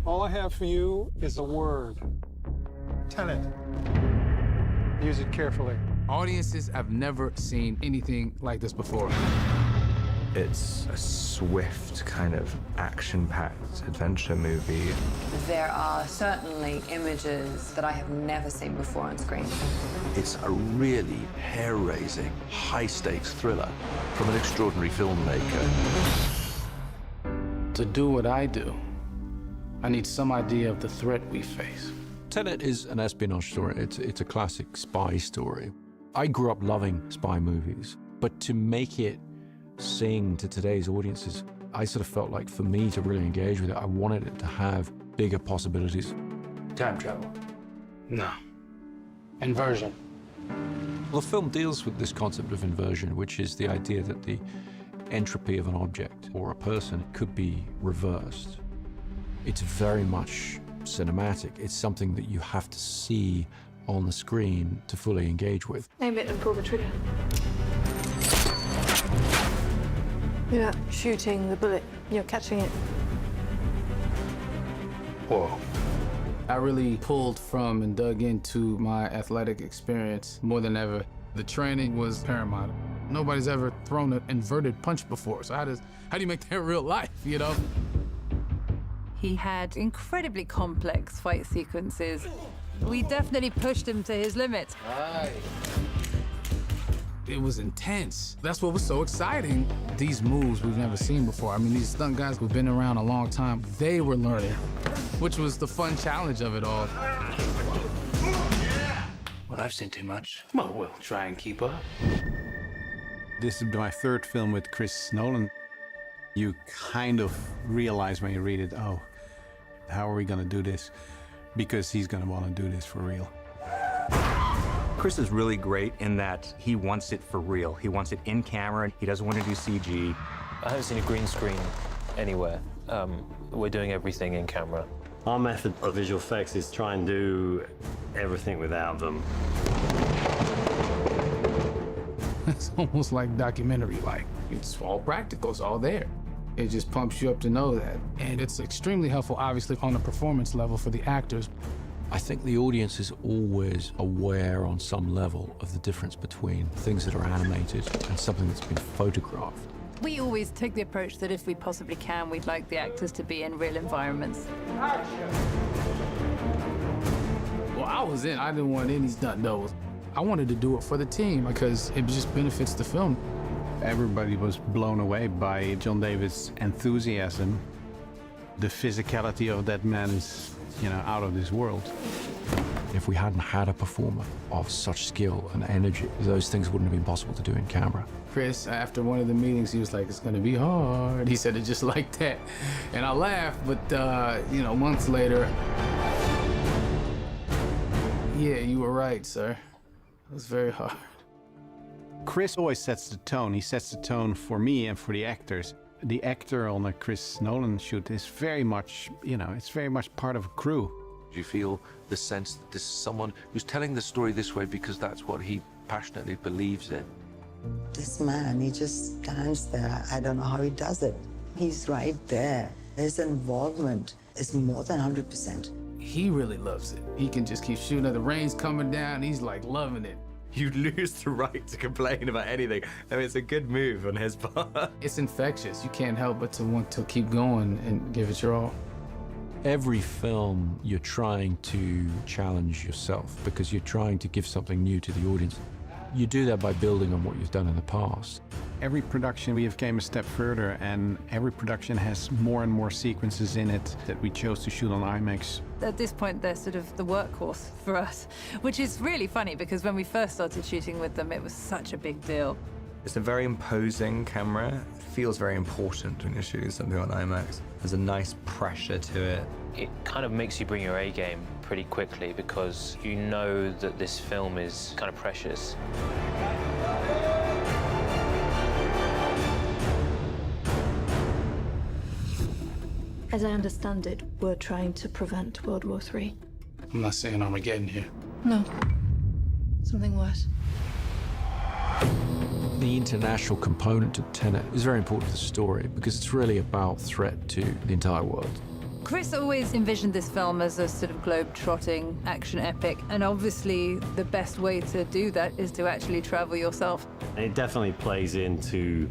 All I have for you is a word. Tenet. Use it carefully. Audiences have never seen anything like this before. It's a swift, kind of action-packed adventure movie. There are certainly images that I have never seen before on screen. It's a really hair-raising, high-stakes thriller from an extraordinary filmmaker. To do what I do, I need some idea of the threat we face. Tenet is an espionage story. It's a classic spy story. I grew up loving spy movies, but to make it sing to today's audiences, I sort of felt like for me to really engage with it, I wanted it to have bigger possibilities. Time travel? No. Inversion? Well, the film deals with this concept of inversion, which is the idea that the entropy of an object or a person could be reversed. It's very much cinematic. It's something that you have to see on the screen to fully engage with. Aim it and pull the trigger. You're not shooting the bullet, you're catching it. Whoa. I really pulled from and dug into my athletic experience more than ever. The training was paramount. Nobody's ever thrown an inverted punch before, so how do you make that real life, you know? He had incredibly complex fight sequences. We definitely pushed him to his limits. Right. It was intense. That's what was so exciting. These moves we've never seen before. I mean, these stunt guys who've been around a long time, they were learning, which was the fun challenge of it all. Well, I've seen too much. Well, we'll try and keep up. This is my third film with Chris Nolan. You kind of realize when you read it, oh, how are we gonna do this? Because he's gonna wanna do this for real. Chris is really great in that he wants it for real. He wants it in camera. He doesn't want to do CG. I haven't seen a green screen anywhere. We're doing everything in camera. Our method of visual effects is try and do everything without them. It's almost like documentary-like. It's all practical, it's all there. It just pumps you up to know that. And it's extremely helpful, obviously, on a performance level for the actors. I think the audience is always aware on some level of the difference between things that are animated and something that's been photographed. We always take the approach that if we possibly can, we'd like the actors to be in real environments. Well, I was in. I didn't want any stunt doubles. I wanted to do it for the team because it just benefits the film. Everybody was blown away by John David's enthusiasm. The physicality of that man is, you know, out of this world. If we hadn't had a performer of such skill and energy, those things wouldn't have been possible to do in camera. Chris, after one of the meetings, he was like, it's gonna be hard. He said it just like that. And I laughed, but, you know, months later, yeah, you were right, sir. It was very hard. Chris always sets the tone. He sets the tone for me and for the actors. The actor on a Chris Nolan shoot is very much, you know, it's very much part of a crew. Do you feel the sense that this is someone who's telling the story this way because that's what he passionately believes in? This man, he just stands there. I don't know how he does it. He's right there. His involvement is more than 100%. He really loves it. He can just keep shooting. The rain's coming down. He's like loving it. You lose the right to complain about anything. I mean, it's a good move on his part. It's infectious. You can't help but to want to keep going and give it your all. Every film, you're trying to challenge yourself because you're trying to give something new to the audience. You do that by building on what you've done in the past. Every production we have came a step further, and every production has more and more sequences in it that we chose to shoot on IMAX. At this point, they're sort of the workhorse for us, which is really funny because when we first started shooting with them, it was such a big deal. It's a very imposing camera. It feels very important when you're shooting something on IMAX. There's a nice pressure to it. It kind of makes you bring your A game pretty quickly because you know that this film is kind of precious. As I understand it, we're trying to prevent World War III. I'm not saying Armageddon here. No. Something worse. The international component to Tenet is very important to the story because it's really about threat to the entire world. Chris always envisioned this film as a sort of globe-trotting action epic, and obviously the best way to do that is to actually travel yourself. It definitely plays into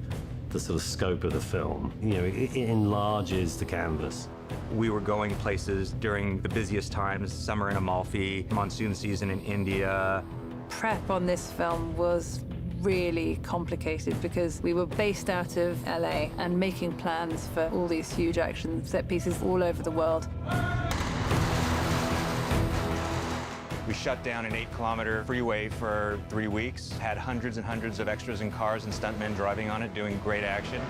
the sort of scope of the film. You know, it enlarges the canvas. We were going places during the busiest times, summer in Amalfi, monsoon season in India. Prep on this film was really complicated because we were based out of LA and making plans for all these huge action set pieces all over the world. We shut down an 8-kilometer freeway for 3 weeks, had hundreds and hundreds of extras and cars and stuntmen driving on it, doing great action.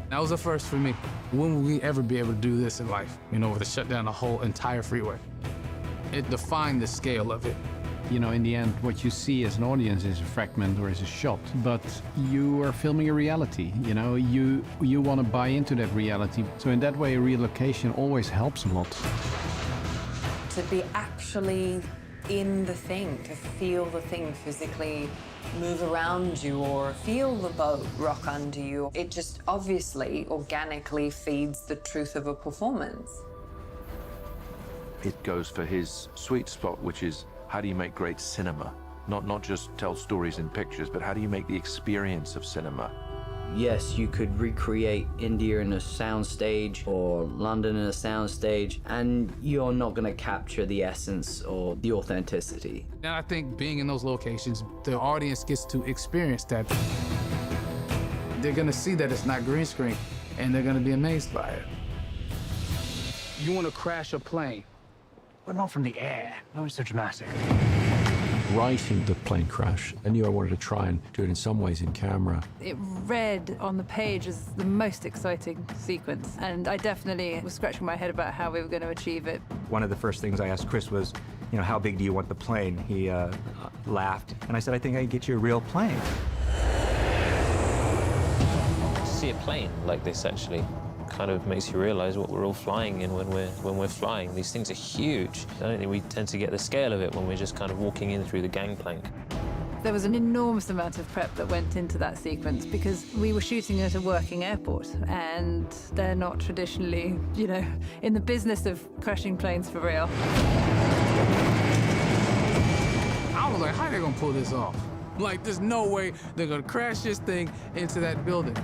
That was a first for me. When will we ever be able to do this in life? You know, to shut down a whole entire freeway. It defined the scale of it. You know, in the end, what you see as an audience is a fragment or is a shot, but you are filming a reality. You know, you want to buy into that reality. So in that way, relocation always helps a lot. To be actually in the thing, to feel the thing physically move around you or feel the boat rock under you, it just obviously organically feeds the truth of a performance. It goes for his sweet spot, which is how do you make great cinema? Not just tell stories in pictures, but how do you make the experience of cinema? Yes, you could recreate India in a soundstage or London in a soundstage, and you're not going to capture the essence or the authenticity. And I think being in those locations, the audience gets to experience that. They're going to see that it's not green screen, and they're going to be amazed by it. You want to crash a plane, but not from the air. That was so dramatic. Writing the plane crash, I knew I wanted to try and do it in some ways in camera. It read on the page as the most exciting sequence, and I definitely was scratching my head about how we were going to achieve it. One of the first things I asked Chris was, you know, how big do you want the plane? He laughed, and I said, I think I can get you a real plane. To see a plane like this actually kind of makes you realize what we're all flying in when we're flying. These things are huge. I don't think we tend to get the scale of it when we're just kind of walking in through the gangplank. There was an enormous amount of prep that went into that sequence because we were shooting at a working airport, and they're not traditionally, you know, in the business of crashing planes for real. I was like, how are they gonna pull this off? Like, there's no way they're gonna crash this thing into that building.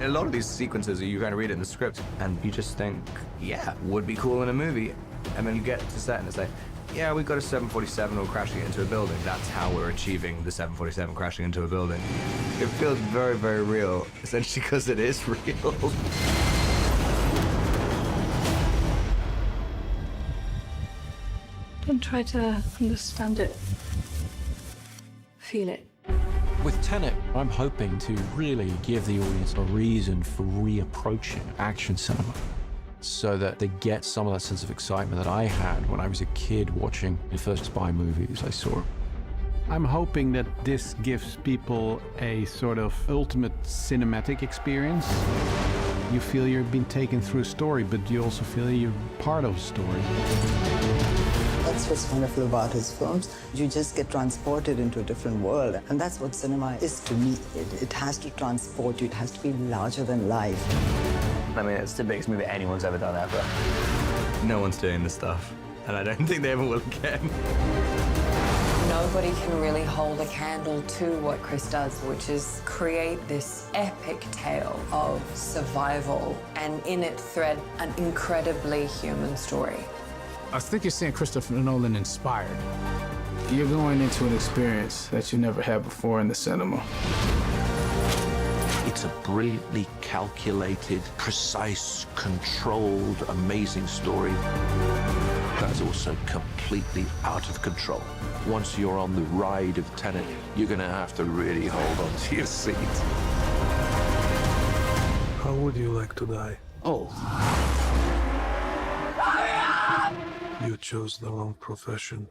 A lot of these sequences, you kind of read it in the script, and you just think, yeah, would be cool in a movie. And then you get to set and it's like, yeah, we've got a 747, we're crashing it into a building. That's how we're achieving the 747 crashing into a building. It feels very, very real, essentially because it is real. Don't try to understand it. Feel it. With Tenet, I'm hoping to really give the audience a reason for reapproaching action cinema so that they get some of that sense of excitement that I had when I was a kid watching the first spy movies I saw. I'm hoping that this gives people a sort of ultimate cinematic experience. You feel you've been taken through a story, but you also feel you're part of a story. That's what's wonderful about his films. You just get transported into a different world. And that's what cinema is to me. It has to transport you. It has to be larger than life. I mean, it's the biggest movie anyone's ever done ever. No one's doing this stuff, and I don't think they ever will again. Nobody can really hold a candle to what Chris does, which is create this epic tale of survival and in it thread an incredibly human story. I think you're seeing Christopher Nolan inspired. You're going into an experience that you never had before in the cinema. It's a brilliantly calculated, precise, controlled, amazing story that's also completely out of control. Once you're on the ride of Tenet, you're going to have to really hold on to your seat. How would you like to die? Oh. You chose the wrong profession.